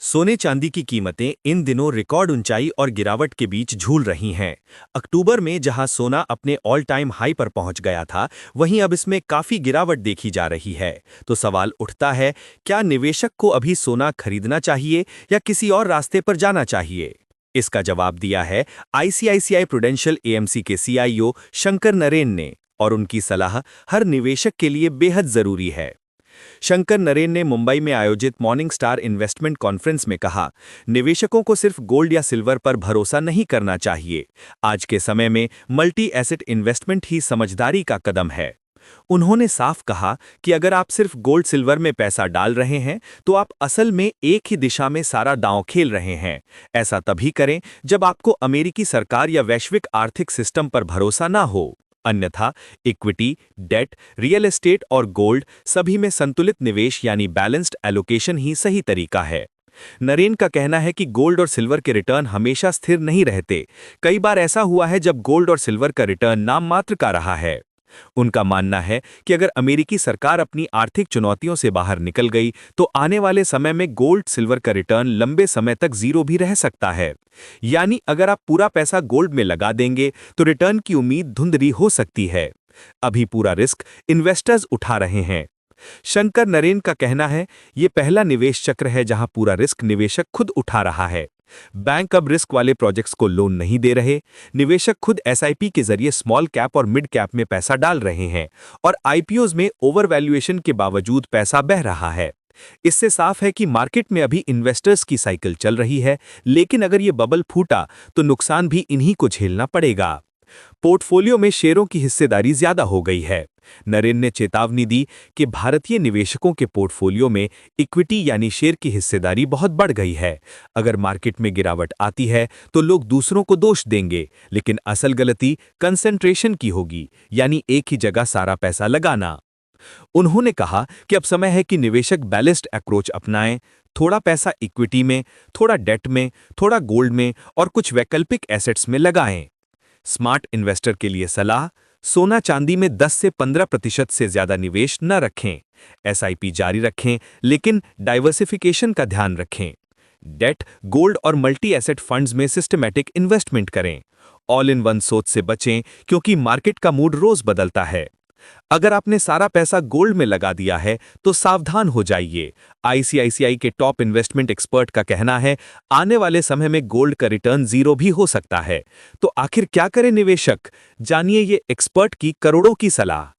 सोने चांदी की कीमतें इन दिनों रिकॉर्ड ऊंचाई और गिरावट के बीच झूल रही हैं। अक्टूबर में जहां सोना अपने ऑल टाइम हाई पर पहुंच गया था, वहीं अब इसमें काफी गिरावट देखी जा रही है। तो सवाल उठता है, क्या निवेशक को अभी सोना खरीदना चाहिए या किसी और रास्ते पर जाना चाहिए? इसका जवाब दिया है आईसीआईसीआई प्रूडेंशियल एएमसी के सीईओ शंकर नरेन ने, और उनकी सलाह हर निवेशक के लिए बेहद जरूरी है। शंकर नरेन ने मुंबई में आयोजित मॉर्निंग स्टार इन्वेस्टमेंट कॉन्फ्रेंस में कहा, निवेशकों को सिर्फ गोल्ड या सिल्वर पर भरोसा नहीं करना चाहिए। आज के समय में मल्टी एसेट इन्वेस्टमेंट ही समझदारी का कदम है। उन्होंने साफ कहा कि अगर आप सिर्फ गोल्ड सिल्वर में पैसा डाल रहे हैं, तो आप असल में एक ही दिशा में सारा दांव खेल रहे हैं। ऐसा तभी करें जब आपको अमेरिकी सरकार या वैश्विक आर्थिक सिस्टम पर भरोसा ना हो। अन्यथा इक्विटी, डेट, रियल एस्टेट और गोल्ड सभी में संतुलित निवेश यानी बैलेंस्ड एलोकेशन ही सही तरीका है। नरेन का कहना है कि गोल्ड और सिल्वर के रिटर्न हमेशा स्थिर नहीं रहते। कई बार ऐसा हुआ है जब गोल्ड और सिल्वर का रिटर्न नाम मात्र का रहा है। उनका मानना है कि अगर अमेरिकी सरकार अपनी आर्थिक चुनौतियों से बाहर निकल गई, तो आने वाले समय में गोल्ड सिल्वर का रिटर्न लंबे समय तक जीरो भी रह सकता है। यानी अगर आप पूरा पैसा गोल्ड में लगा देंगे, तो रिटर्न की उम्मीद धुंधली हो सकती है। अभी पूरा रिस्क इन्वेस्टर्स उठा रहे हैं। शंकर नरेन का कहना है, ये पहला निवेश चक्र है जहां पूरा रिस्क निवेशक खुद उठा रहा है। बैंक अब रिस्क वाले प्रोजेक्ट्स को लोन नहीं दे रहे। निवेशक खुद एसआईपी के जरिए स्मॉल कैप और मिड कैप में पैसा डाल रहे हैं, और आईपीओज में ओवर वैल्यूएशन के बावजूद पैसा बह रहा है। इससे साफ है कि मार्केट में अभी इन्वेस्टर्स की साइकिल चल रही है, लेकिन अगर ये बबल फूटा तो नुकसान भी इन्हीं को झेलना पड़ेगा। पोर्टफोलियो में शेयरों की हिस्सेदारी ज्यादा हो गई है। नरेन ने चेतावनी दी कि भारतीय निवेशकों के पोर्टफोलियो में इक्विटी यानी शेयर की हिस्सेदारी बहुत बढ़ गई है। अगर मार्केट में गिरावट आती है तो लोग दूसरों को दोष देंगे, लेकिन असल गलती कंसंट्रेशन की होगी, यानी एक ही जगह सारा पैसा लगाना। उन्होंने कहा कि अब समय है कि निवेशक बैलेंस्ड अप्रोच अपनाएं। थोड़ा पैसा इक्विटी में, थोड़ा डेट में, थोड़ा गोल्ड में और कुछ वैकल्पिक एसेट्स में लगाएं। स्मार्ट इन्वेस्टर के लिए सलाह, सोना चांदी में 10 से 15% से ज्यादा निवेश न रखें। एसआईपी जारी रखें, लेकिन डाइवर्सिफिकेशन का ध्यान रखें। डेट, गोल्ड और मल्टी एसेट फंड्स में सिस्टमैटिक इन्वेस्टमेंट करें। ऑल इन वन सोच से बचें, क्योंकि मार्केट का मूड रोज बदलता है। अगर आपने सारा पैसा गोल्ड में लगा दिया है, तो सावधान हो जाइए। आईसीआईसीआई के टॉप इन्वेस्टमेंट एक्सपर्ट का कहना है, आने वाले समय में गोल्ड का रिटर्न जीरो भी हो सकता है। तो आखिर क्या करे निवेशक? जानिए ये एक्सपर्ट की करोड़ों की सलाह।